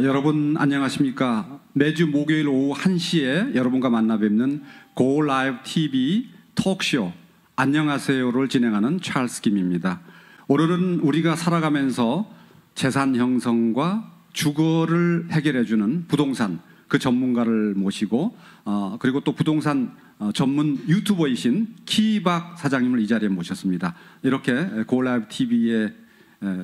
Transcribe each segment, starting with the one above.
여러분 안녕하십니까? 매주 목요일 오후 1시에 여러분과 만나 뵙는 Go Live TV 톡쇼 안녕하세요를 진행하는 찰스 김입니다. 오늘은 우리가 살아가면서 재산 형성과 주거를 해결해주는 부동산 그 전문가를 모시고 그리고 또 부동산 전문 유튜버이신 키박 사장님을 이 자리에 모셨습니다. 이렇게 Go Live TV에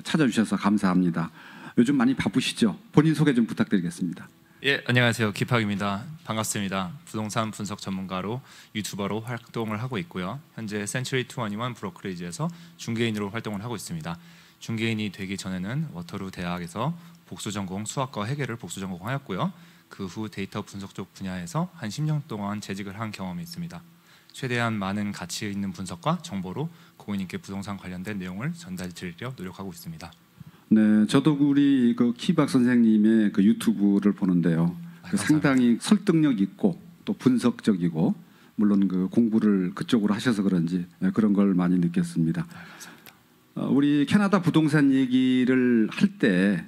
찾아주셔서 감사합니다. 요즘 많이 바쁘시죠? 본인 소개 좀 부탁드리겠습니다. 예, 안녕하세요. 키박입니다. 반갑습니다. 부동산 분석 전문가로 유튜버로 활동을 하고 있고요. 현재 센츄리 221 브로커리지에서 중개인으로 활동을 하고 있습니다. 중개인이 되기 전에는 워터루 대학에서 복수 전공 수학과 회계를 복수 전공하였고요. 그 후 데이터 분석 쪽 분야에서 한 10년 동안 재직을 한 경험이 있습니다. 최대한 많은 가치 있는 분석과 정보로 고객님께 부동산 관련된 내용을 전달드리려 노력하고 있습니다. 네, 저도 우리 그 키박 선생님의 그 유튜브를 보는데요. 상당히 설득력 있고 또 분석적이고 물론 그 공부를 그쪽으로 하셔서 그런지 그런 걸 많이 느꼈습니다. 감사합니다. 우리 캐나다 부동산 얘기를 할 때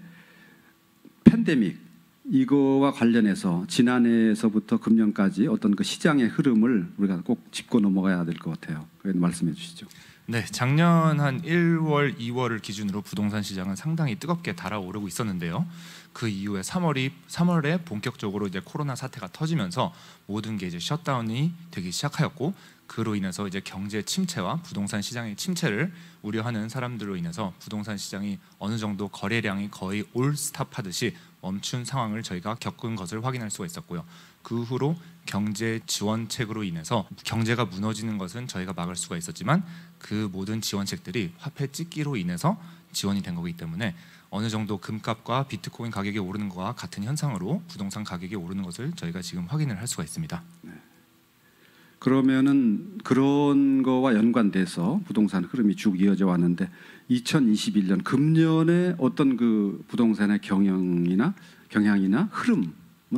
팬데믹 이거와 관련해서 지난해에서부터 금년까지 어떤 그 시장의 흐름을 우리가 꼭 짚고 넘어가야 될 것 같아요. 그래서 말씀해 주시죠. 네, 작년 한 1월, 2월을 기준으로 부동산 시장은 상당히 뜨겁게 달아오르고 있었는데요. 그 이후에 3월에 본격적으로 이제 코로나 사태가 터지면서 모든 게 이제 셧다운이 되기 시작하였고, 그로 인해서 이제 경제 침체와 부동산 시장의 침체를 우려하는 사람들로 인해서 부동산 시장이 어느 정도 거래량이 거의 올스탑하듯이 멈춘 상황을 저희가 겪은 것을 확인할 수가 있었고요. 그 후로 경제 지원책으로 인해서 경제가 무너지는 것은 저희가 막을 수가 있었지만 그 모든 지원책들이 화폐 찍기로 인해서 지원이 된 거기 때문에 어느 정도 금값과 비트코인 가격이 오르는 것과 같은 현상으로 부동산 가격이 오르는 것을 저희가 지금 확인을 할 수가 있습니다. 네. 그러면은 그런 거와 연관돼서 부동산 흐름이 쭉 이어져 왔는데 2021년 금년에 어떤 그 부동산의 경향이나 흐름을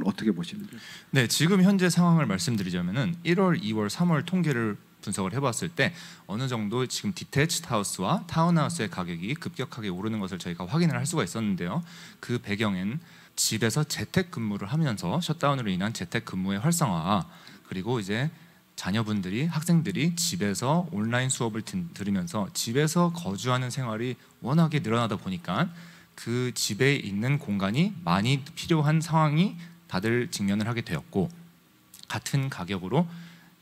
어떻게 보시는지요? 네, 지금 현재 상황을 말씀드리자면은 1월, 2월, 3월 통계를 분석을 해봤을 때 어느 정도 지금 디태치드 하우스와 타운하우스의 가격이 급격하게 오르는 것을 저희가 확인을 할 수가 있었는데요. 그 배경엔 집에서 재택근무를 하면서 셧다운으로 인한 재택근무의 활성화, 그리고 이제 자녀분들이 학생들이 집에서 온라인 수업을 들으면서 집에서 거주하는 생활이 워낙에 늘어나다 보니까 그 집에 있는 공간이 많이 필요한 상황이 다들 직면을 하게 되었고, 같은 가격으로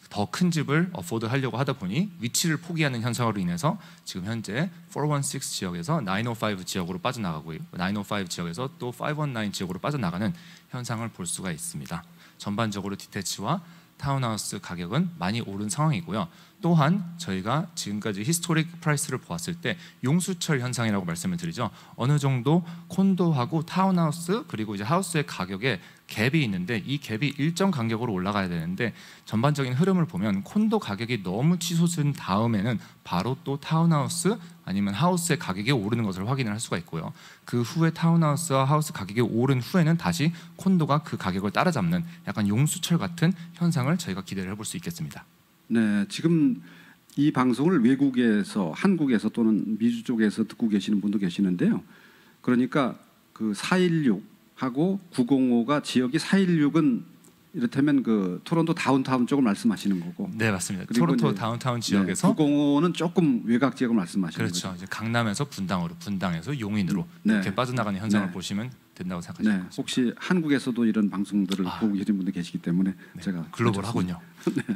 더 큰 집을 어포드 하려고 하다 보니 위치를 포기하는 현상으로 인해서 지금 현재 416 지역에서 905 지역으로 빠져나가고 905 지역에서 또 519 지역으로 빠져나가는 현상을 볼 수가 있습니다. 전반적으로 디태치와 타운하우스 가격은 많이 오른 상황이고요. 또한 저희가 지금까지 히스토릭 프라이스를 보았을 때 용수철 현상이라고 말씀을 드리죠. 어느 정도 콘도하고 타운하우스 그리고 이제 하우스의 가격에 갭이 있는데 이 갭이 일정 간격으로 올라가야 되는데 전반적인 흐름을 보면 콘도 가격이 너무 치솟은 다음에는 바로 또 타운하우스 아니면 하우스의 가격이 오르는 것을 확인을 할 수가 있고요. 그 후에 타운하우스와 하우스 가격이 오른 후에는 다시 콘도가 그 가격을 따라잡는 약간 용수철 같은 현상을 저희가 기대를 해볼 수 있겠습니다. 네, 지금 이 방송을 외국에서 한국에서 또는 미주 쪽에서 듣고 계시는 분도 계시는데요. 그러니까 그 416하고 905가 지역이 416은 이렇다면 그 토론토 다운타운 쪽을 말씀하시는 거고. 네, 맞습니다. 토론토 다운타운 지역에서 네, 905는 조금 외곽 지역을 말씀하시는 그렇죠. 거죠. 이제 강남에서 분당으로, 분당에서 용인으로 네. 이렇게 빠져나가는 현상을 네. 보시면 된다고 생각하시면 네, 혹시 한국에서도 이런 방송들을 보고 계신 분들 계시기 때문에 네, 제가 글로벌하군요. 네.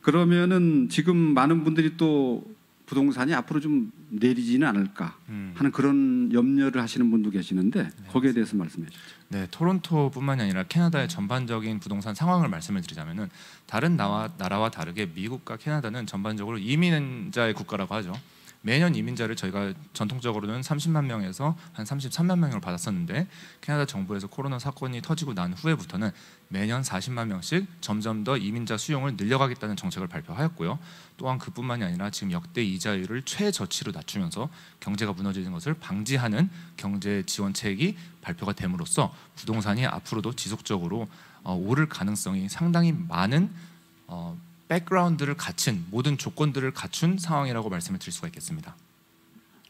그러면은 지금 많은 분들이 또 부동산이 앞으로 좀 내리지는 않을까 하는 그런 염려를 하시는 분도 계시는데 거기에 대해서 말씀해 주시죠. 네, 토론토뿐만이 아니라 캐나다의 전반적인 부동산 상황을 말씀을 드리자면은 다른 나라와 다르게 미국과 캐나다는 전반적으로 이민자의 국가라고 하죠. 매년 이민자를 저희가 전통적으로는 30만 명에서 한 33만 명을 받았었는데 캐나다 정부에서 코로나 사건이 터지고 난 후에부터는 매년 40만 명씩 점점 더 이민자 수용을 늘려가겠다는 정책을 발표하였고요. 또한 그뿐만이 아니라 지금 역대 이자율을 최저치로 낮추면서 경제가 무너지는 것을 방지하는 경제 지원책이 발표가 됨으로써 부동산이 앞으로도 지속적으로 오를 가능성이 상당히 많은 백그라운드를 갖춘 모든 조건들을 갖춘 상황이라고 말씀을 드릴 수가 있겠습니다.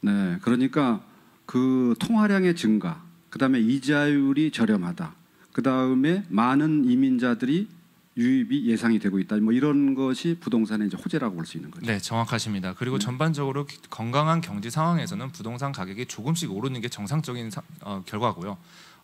네, 그러니까 그 통화량의 증가 그다음에 이자율이 저렴하다. 그다음에 많은 이민자들이 유입이 예상이 되고 있다. 뭐 이런 것이 부동산의 이제 호재라고 볼 수 있는 거죠. 네, 정확하십니다. 그리고 전반적으로 건강한 경제 상황에서는 부동산 가격이 조금씩 오르는 게 정상적인 결과고요.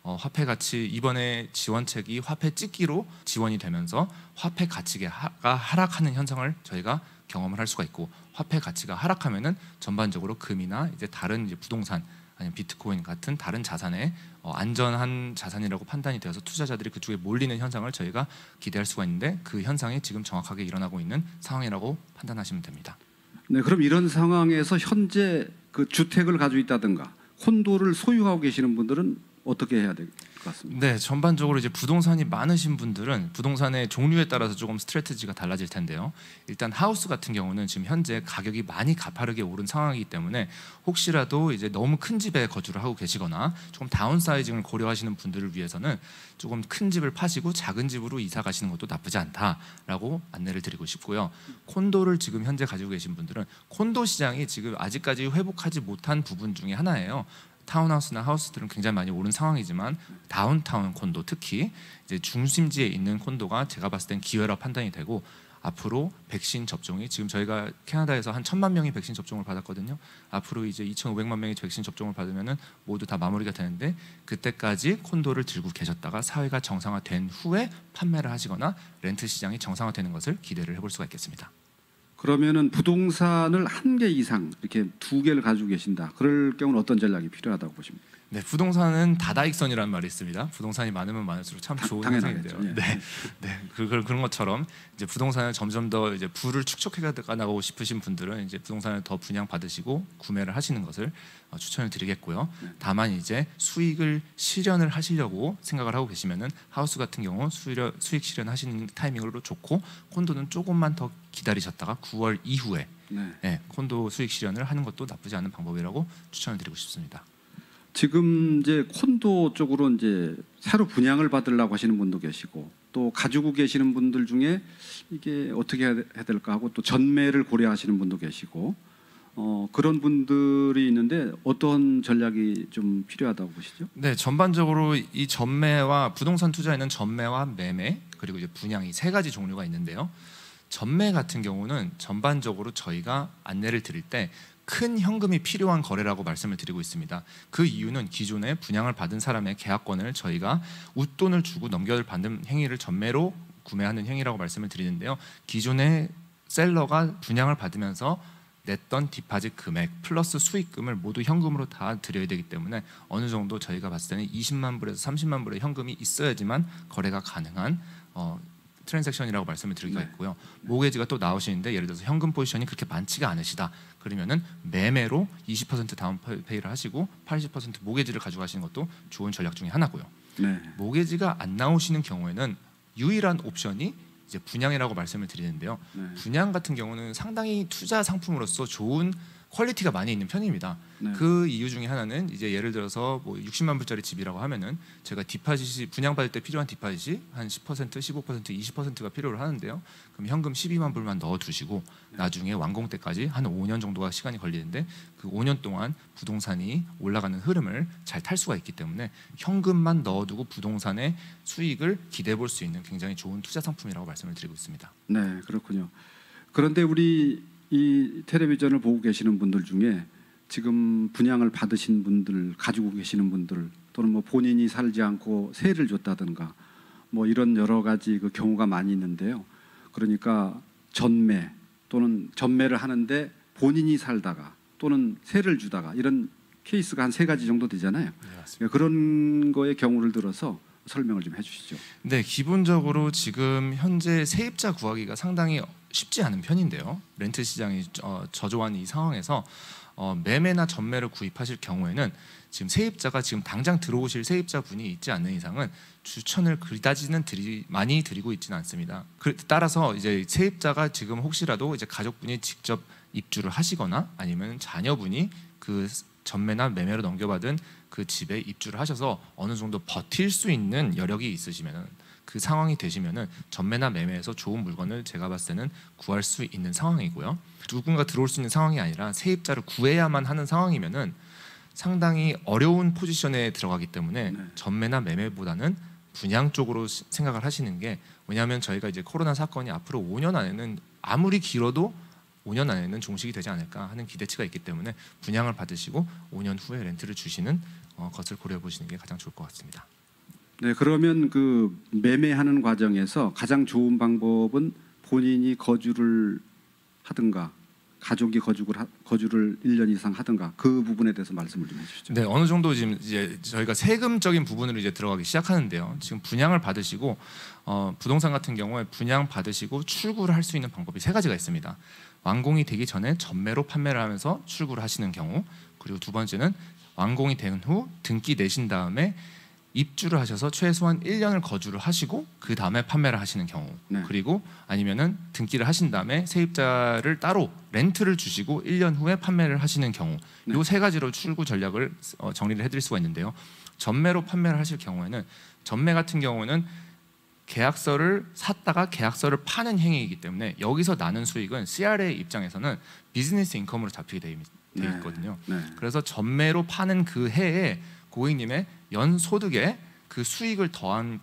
화폐 가치 이번에 지원책이 화폐 찍기로 지원이 되면서 화폐 가치가 하락하는 현상을 저희가 경험을 할 수가 있고, 화폐 가치가 하락하면은 전반적으로 금이나 이제 다른 이제 부동산 아니면 비트코인 같은 다른 자산에 안전한 자산이라고 판단이 되어서 투자자들이 그쪽에 몰리는 현상을 저희가 기대할 수가 있는데, 그 현상이 지금 정확하게 일어나고 있는 상황이라고 판단하시면 됩니다. 네, 그럼 이런 상황에서 현재 그 주택을 가지고 있다든가 콘도를 소유하고 계시는 분들은 어떻게 해야 될 것 같습니다. 네, 전반적으로 이제 부동산이 많으신 분들은 부동산의 종류에 따라서 조금 스트래티지가 달라질 텐데요. 일단 하우스 같은 경우는 지금 현재 가격이 많이 가파르게 오른 상황이기 때문에 혹시라도 이제 너무 큰 집에 거주를 하고 계시거나 조금 다운사이징을 고려하시는 분들을 위해서는 조금 큰 집을 파시고 작은 집으로 이사 가시는 것도 나쁘지 않다라고 안내를 드리고 싶고요. 콘도를 지금 현재 가지고 계신 분들은 콘도 시장이 지금 아직까지 회복하지 못한 부분 중에 하나예요. 타운하우스나 하우스들은 굉장히 많이 오른 상황이지만 다운타운 콘도, 특히 이제 중심지에 있는 콘도가 제가 봤을 땐 기회라 판단이 되고, 앞으로 백신 접종이 지금 저희가 캐나다에서 한 1,000만 명이 백신 접종을 받았거든요. 앞으로 이제 2,500만 명이 백신 접종을 받으면은 모두 다 마무리가 되는데, 그때까지 콘도를 들고 계셨다가 사회가 정상화된 후에 판매를 하시거나 렌트 시장이 정상화되는 것을 기대를 해볼 수가 있겠습니다. 그러면은 부동산을 한 개 이상 이렇게 2개를 가지고 계신다. 그럴 경우는 어떤 전략이 필요하다고 보십니까? 네, 부동산은 다다익선이라는 말이 있습니다. 부동산이 많으면 많을수록 참 좋은 현상인데요. 예. 네, 그런 것처럼 이제 부동산을 점점 더 이제 부를 축적해 나가고 싶으신 분들은 이제 부동산을 더 분양 받으시고 구매를 하시는 것을 추천을 드리겠고요. 다만 이제 수익을 실현을 하시려고 생각을 하고 계시면은 하우스 같은 경우 수익 실현하시는 타이밍으로 좋고, 콘도는 조금만 더 기다리셨다가 9월 이후에 콘도 수익 실현을 하는 것도 나쁘지 않은 방법이라고 추천을 드리고 싶습니다. 지금 이제 콘도 쪽으로 이제 새로 분양을 받으려고 하시는 분도 계시고, 또 가지고 계시는 분들 중에 이게 어떻게 해야 될까 하고 또 전매를 고려하시는 분도 계시고, 그런 분들이 있는데 어떤 전략이 좀 필요하다고 보시죠? 네, 전반적으로 이 전매와 부동산 투자에는 전매와 매매 그리고 이제 분양, 이 세 가지 종류가 있는데요. 전매 같은 경우는 전반적으로 저희가 안내를 드릴 때 큰 현금이 필요한 거래라고 말씀을 드리고 있습니다. 그 이유는 기존에 분양을 받은 사람의 계약권을 저희가 웃돈을 주고 넘겨받는 행위를 전매로 구매하는 행위라고 말씀을 드리는데요. 기존의 셀러가 분양을 받으면서 냈던 디파짓 금액 플러스 수익금을 모두 현금으로 다 드려야 되기 때문에 어느 정도 저희가 봤을 때는 20만 불에서 30만 불의 현금이 있어야지만 거래가 가능한 트랜잭션이라고 말씀을 드리기가 있고요. 모게지가 또 나오시는데, 예를 들어서 현금 포지션이 그렇게 많지가 않으시다 그러면은 매매로 20% 다운페이를 하시고 80% 모게지를 가져가시는 것도 좋은 전략 중에 하나고요. 모게지가 안 나오시는 경우에는 유일한 옵션이 이제 분양이라고 말씀을 드리는데요. 분양 같은 경우는 상당히 투자 상품으로서 좋은 퀄리티가 많이 있는 편입니다. 그 이유 중에 하나는 이제 예를 들어서 뭐 60만 불짜리 집이라고 하면은 제가 디파짓이 분양받을 때 필요한 디파짓이 한 10%, 15%, 20%가 필요를 하는데요. 그럼 현금 12만 불만 넣어두시고 나중에 완공 때까지 한 5년 정도가 시간이 걸리는데, 그 5년 동안 부동산이 올라가는 흐름을 잘 탈 수가 있기 때문에 현금만 넣어두고 부동산의 수익을 기대해 볼 수 있는 굉장히 좋은 투자 상품이라고 말씀을 드리고 있습니다. 네, 그렇군요. 그런데 우리 이 텔레비전을 보고 계시는 분들 중에 지금 분양을 받으신 분들, 가지고 계시는 분들, 또는 뭐 본인이 살지 않고 세를 줬다든가 뭐 이런 여러 가지 그 경우가 많이 있는데요. 그러니까 전매 또는 전매를 하는데 본인이 살다가 또는 세를 주다가 이런 케이스가 한 3가지 정도 되잖아요. 네, 그런 거의 경우를 들어서 설명을 좀 해주시죠. 네, 기본적으로 지금 현재 세입자 구하기가 상당히 쉽지 않은 편인데요. 렌트 시장이 저조한 이 상황에서 매매나 전매를 구입하실 경우에는 지금 세입자가 지금 당장 들어오실 세입자분이 있지 않는 이상은 추천을 그다지는 많이 드리고 있지는 않습니다. 따라서 이제 세입자가 지금 혹시라도 이제 가족분이 직접 입주를 하시거나 아니면 자녀분이 그 전매나 매매로 넘겨받은 그 집에 입주를 하셔서 어느 정도 버틸 수 있는 여력이 있으시면은, 그 상황이 되시면은 전매나 매매에서 좋은 물건을 제가 봤을 때는 구할 수 있는 상황이고요. 누군가 들어올 수 있는 상황이 아니라 세입자를 구해야만 하는 상황이면은 상당히 어려운 포지션에 들어가기 때문에 네. 전매나 매매보다는 분양 쪽으로 생각을 하시는 게, 왜냐하면 저희가 이제 코로나 사건이 앞으로 5년 안에는 아무리 길어도 5년 안에는 종식이 되지 않을까 하는 기대치가 있기 때문에 분양을 받으시고 5년 후에 렌트를 주시는 것을 고려해 보시는 게 가장 좋을 것 같습니다. 네, 그러면 그 매매하는 과정에서 가장 좋은 방법은 본인이 거주를 하든가 가족이 거주를 1년 이상 하든가 그 부분에 대해서 말씀을 좀 해주시죠. 네, 어느 정도 지금 이제 저희가 세금적인 부분으로 이제 들어가기 시작하는데요. 지금 분양을 받으시고 부동산 같은 경우에 분양 받으시고 출구를 할 수 있는 방법이 세 가지가 있습니다. 완공이 되기 전에 전매로 판매를 하면서 출구를 하시는 경우, 그리고 두 번째는 완공이 된 후 등기 내신 다음에 입주를 하셔서 최소한 1년을 거주를 하시고 그 다음에 판매를 하시는 경우, 네. 그리고 아니면은 등기를 하신 다음에 세입자를 따로 렌트를 주시고 1년 후에 판매를 하시는 경우, 네. 이 세 가지로 출구 전략을 정리를 해드릴 수가 있는데요. 전매로 판매를 하실 경우에는, 전매 같은 경우는 계약서를 샀다가 계약서를 파는 행위이기 때문에 여기서 나는 수익은 CRA 입장에서는 비즈니스 인컴으로 잡히게 되어 있거든요. 네. 그래서 전매로 파는 그 해에 고객님의 연 소득에 그 수익을 더한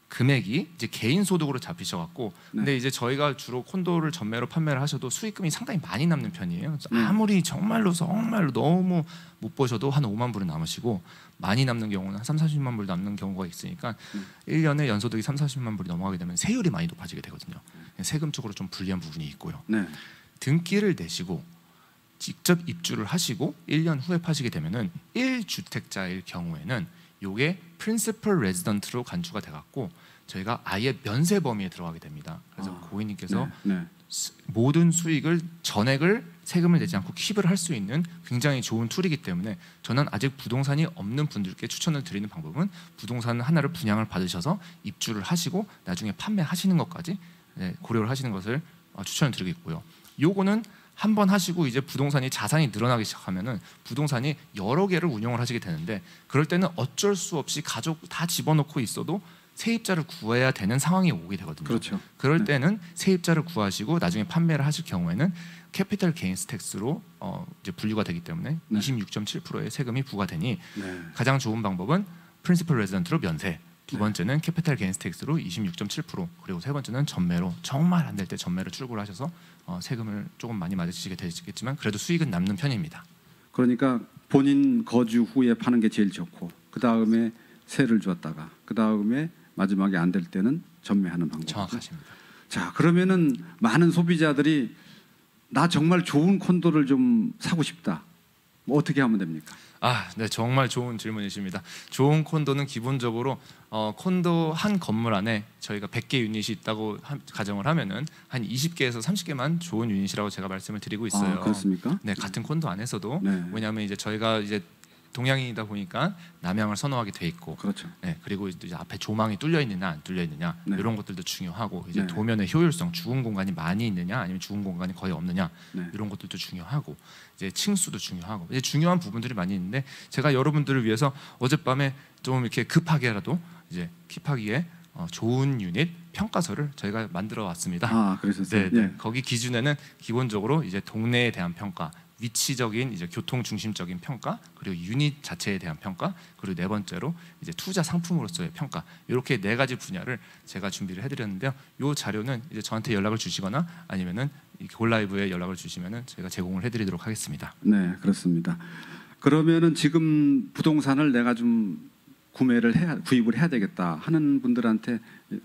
금액이 이제 개인 소득으로 잡히셔갖고, 근데 이제 저희가 주로 콘도를 전매로 판매를 하셔도 수익금이 상당히 많이 남는 편이에요. 아무리 정말로 너무 못 버셔도 한 5만 불은 남으시고, 많이 남는 경우는 한 30-40만 불 남는 경우가 있으니까 1년에 연소득이 30-40만 불이 넘어가게 되면 세율이 많이 높아지게 되거든요. 세금 쪽으로 좀 불리한 부분이 있고요. 네. 등기를 내시고 직접 입주를 하시고 1년 후에 파시게 되면은 1주택자일 경우에는 요게 프린시플 레지던트로 간주가 돼 갖고 저희가 아예 면세 범위에 들어가게 됩니다. 그래서 고객님께서 네. 모든 수익을 전액을 세금을 내지 않고 킵을 할 수 있는 굉장히 좋은 툴이기 때문에 저는 아직 부동산이 없는 분들께 추천을 드리는 방법은 부동산 하나를 분양을 받으셔서 입주를 하시고 나중에 판매하시는 것까지 고려를 하시는 것을 추천을 드리고 있고요. 요거는 한번 하시고 이제 부동산이 자산이 늘어나기 시작하면은 부동산이 여러 개를 운영을 하시게 되는데, 그럴 때는 어쩔 수 없이 가족 다 집어넣고 있어도 세입자를 구해야 되는 상황이 오게 되거든요. 그렇죠. 그럴 때는 세입자를 구하시고 나중에 판매를 하실 경우에는 캐피털 게인스 텍스로 이제 분류가 되기 때문에 26.7%의 세금이 부과되니 가장 좋은 방법은 프린시플 레지던트로 면세, 두 번째는 캐피탈 게인스 텍스로 26.7%, 그리고 세 번째는 전매로, 정말 안 될 때 전매로 출고를 하셔서 세금을 조금 많이 맞으시게 되겠지만 그래도 수익은 남는 편입니다. 그러니까 본인 거주 후에 파는 게 제일 좋고, 그 다음에 세를 주었다가 그 다음에 마지막에 안 될 때는 전매하는 방법. 정확하십니다. 자, 그러면은 많은 소비자들이 나 정말 좋은 콘도를 좀 사고 싶다. 뭐 어떻게 하면 됩니까? 네, 정말 좋은 질문이십니다. 좋은 콘도는 기본적으로 콘도 한 건물 안에 저희가 100개 유닛이 있다고 가정을 하면은 한 20개에서 30개만 좋은 유닛이라고 제가 말씀을 드리고 있어요. 그렇습니까? 네, 같은 콘도 안에서도. 네. 왜냐하면 이제 저희가 이제 동양인이다 보니까 남양을 선호하게 돼 있고, 그렇죠. 네, 그리고 이제 앞에 조망이 뚫려 있느냐 안 뚫려 있느냐, 네. 이런 것들도 중요하고, 이제 네. 도면의 효율성, 죽은 공간이 많이 있느냐 아니면 죽은 공간이 거의 없느냐, 네. 이런 것들도 중요하고, 이제 층수도 중요하고, 이제 중요한 부분들이 많이 있는데, 제가 여러분들을 위해서 어젯밤에 좀 이렇게 급하게라도 이제 킵하기에 좋은 유닛 평가서를 저희가 만들어 왔습니다. 그러셨어요. 네. 거기 기준에는 기본적으로 이제 동네에 대한 평가, 위치적인 이제 교통 중심적인 평가, 그리고 유닛 자체에 대한 평가, 그리고 네 번째로 이제 투자 상품으로서의 평가, 이렇게 네 가지 분야를 제가 준비를 해드렸는데요. 이 자료는 이제 저한테 연락을 주시거나 아니면은 골라이브에 연락을 주시면은 제가 제공을 해드리도록 하겠습니다. 네, 그렇습니다. 그러면은 지금 부동산을 내가 좀 구입을 해야 되겠다 하는 분들한테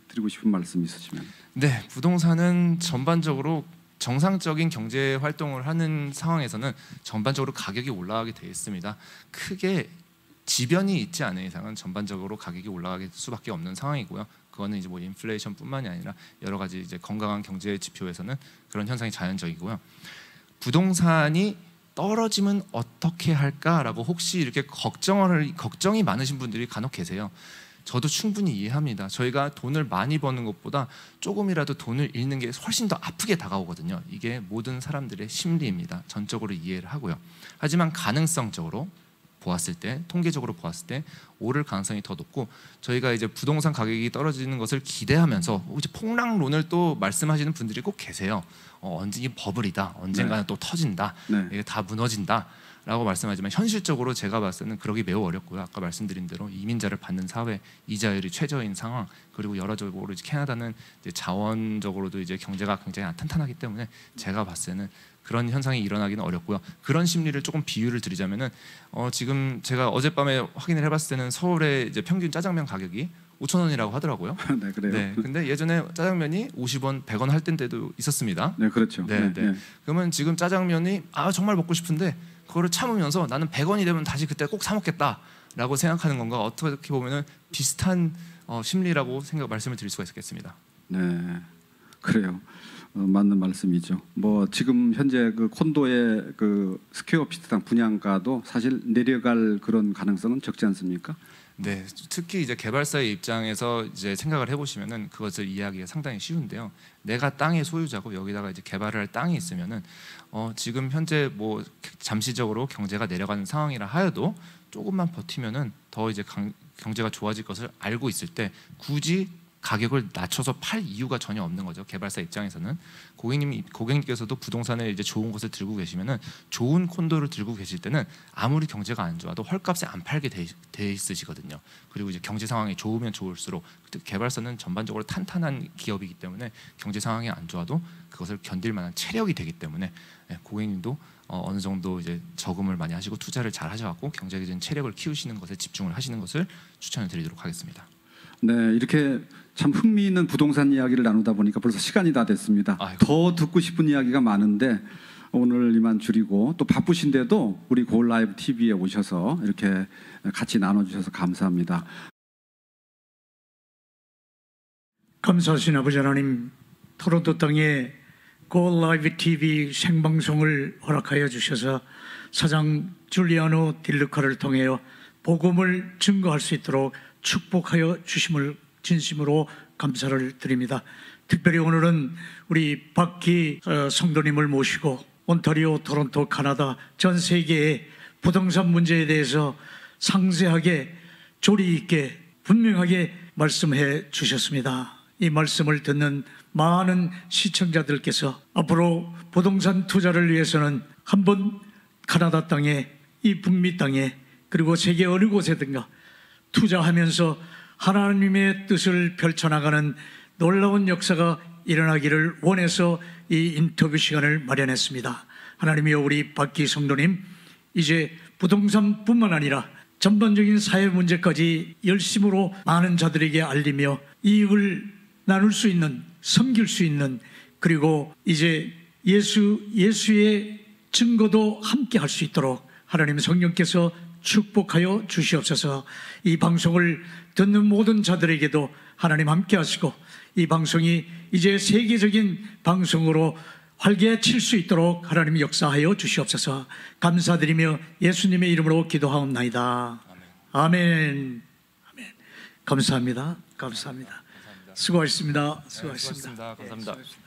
드리고 싶은 말씀 있으시면? 네, 부동산은 전반적으로 정상적인 경제 활동을 하는 상황에서는 전반적으로 가격이 올라가게 되어 있습니다. 크게 지변이 있지 않은 이상은 전반적으로 가격이 올라갈 수밖에 없는 상황이고요. 그거는 이제 뭐 인플레이션뿐만이 아니라 여러 가지 이제 건강한 경제 지표에서는 그런 현상이 자연적이고요. 부동산이 떨어지면 어떻게 할까라고 혹시 이렇게 걱정이 많으신 분들이 간혹 계세요. 저도 충분히 이해합니다. 저희가 돈을 많이 버는 것보다 조금이라도 돈을 잃는 게 훨씬 더 아프게 다가오거든요. 이게 모든 사람들의 심리입니다. 전적으로 이해를 하고요. 하지만 가능성적으로 보았을 때, 통계적으로 보았을 때 오를 가능성이 더 높고, 저희가 이제 부동산 가격이 떨어지는 것을 기대하면서 이제 폭락론을 또 말씀하시는 분들이 꼭 계세요. 언제 이 버블이다, 언젠가는 또 터진다, 이게 다 무너진다 라고 말씀하지만 현실적으로 제가 봤을 때는 그러기 매우 어렵고요. 아까 말씀드린 대로 이민자를 받는 사회, 이자율이 최저인 상황, 그리고 여러적으로 이제 캐나다는 이제 자원적으로도 이제 경제가 굉장히 탄탄하기 때문에 제가 봤을 때는 그런 현상이 일어나기는 어렵고요. 그런 심리를 조금 비유를 드리자면은 지금 제가 어젯밤에 확인을 해봤을 때는 서울의 이제 평균 짜장면 가격이 5,000원이라고 하더라고요. 네, 그래요. 네, 근데 예전에 짜장면이 50원, 100원 할 때도 있었습니다. 네, 그렇죠. 네, 네. 그러면 지금 짜장면이 정말 먹고 싶은데 그거를 참으면서 나는 100원이 되면 다시 그때 꼭 사 먹겠다라고 생각하는 건가 어떻게 보면은 비슷한 심리라고 말씀을 드릴 수가 있겠습니다. 네, 그래요. 맞는 말씀이죠. 뭐 지금 현재 그 콘도의 그 스퀘어 피트당 분양가도 사실 내려갈 그런 가능성은 적지 않습니까? 네, 특히 이제 개발사의 입장에서 이제 생각을 해보시면은 그것을 이해하기가 상당히 쉬운데요. 내가 땅의 소유자고 여기다가 이제 개발을 할 땅이 있으면은 지금 현재 뭐 잠시적으로 경제가 내려가는 상황이라 하여도 조금만 버티면은 더 이제 경제가 좋아질 것을 알고 있을 때 굳이 가격을 낮춰서 팔 이유가 전혀 없는 거죠. 개발사 입장에서는 고객님께서도 부동산에 이제 좋은 곳을 들고 계시면은 좋은 콘도를 들고 계실 때는 아무리 경제가 안 좋아도 헐값에 안 팔게 돼 있으시거든요. 그리고 이제 경제 상황이 좋으면 좋을수록 개발사는 전반적으로 탄탄한 기업이기 때문에 경제 상황이 안 좋아도 그것을 견딜 만한 체력이 되기 때문에 고객님도 어느 정도 이제 저금을 많이 하시고 투자를 잘 하셔갖고 경제적인 체력을 키우시는 것에 집중을 하시는 것을 추천을 드리도록 하겠습니다. 네, 이렇게 참 흥미있는 부동산 이야기를 나누다 보니까 벌써 시간이 다 됐습니다. 아이고. 더 듣고 싶은 이야기가 많은데 오늘 이만 줄이고 또 바쁘신데도 우리 고울 라이브 TV에 오셔서 이렇게 같이 나눠주셔서 감사합니다. 감사하신 아버지 하나님, 토론토 땅에 고울 라이브 TV 생방송을 허락하여 주셔서 사장 줄리아노 딜루카를 통하여 복음을 증거할 수 있도록 축복하여 주심을 진심으로 감사를 드립니다. 특별히 오늘은 우리 박기 성도님을 모시고 온타리오, 토론토, 카나다 전 세계의 부동산 문제에 대해서 상세하게 조리 있게 분명하게 말씀해 주셨습니다. 이 말씀을 듣는 많은 시청자들께서 앞으로 부동산 투자를 위해서는 한번 카나다 땅에, 이 북미 땅에, 그리고 세계 어느 곳에든가 투자하면서 하나님의 뜻을 펼쳐나가는 놀라운 역사가 일어나기를 원해서 이 인터뷰 시간을 마련했습니다. 하나님이여, 우리 박기 성도님 이제 부동산뿐만 아니라 전반적인 사회 문제까지 열심으로 많은 자들에게 알리며 이익을 나눌 수 있는, 섬길 수 있는, 그리고 이제 예수의 증거도 함께 할 수 있도록 하나님 성령께서 축복하여 주시옵소서. 이 방송을 듣는 모든 자들에게도 하나님 함께 하시고 이 방송이 이제 세계적인 방송으로 활개칠 수 있도록 하나님 역사하여 주시옵소서. 감사드리며 예수님의 이름으로 기도하옵나이다. 아멘. 아멘. 감사합니다. 감사합니다. 수고하셨습니다. 수고하셨습니다. 감사합니다.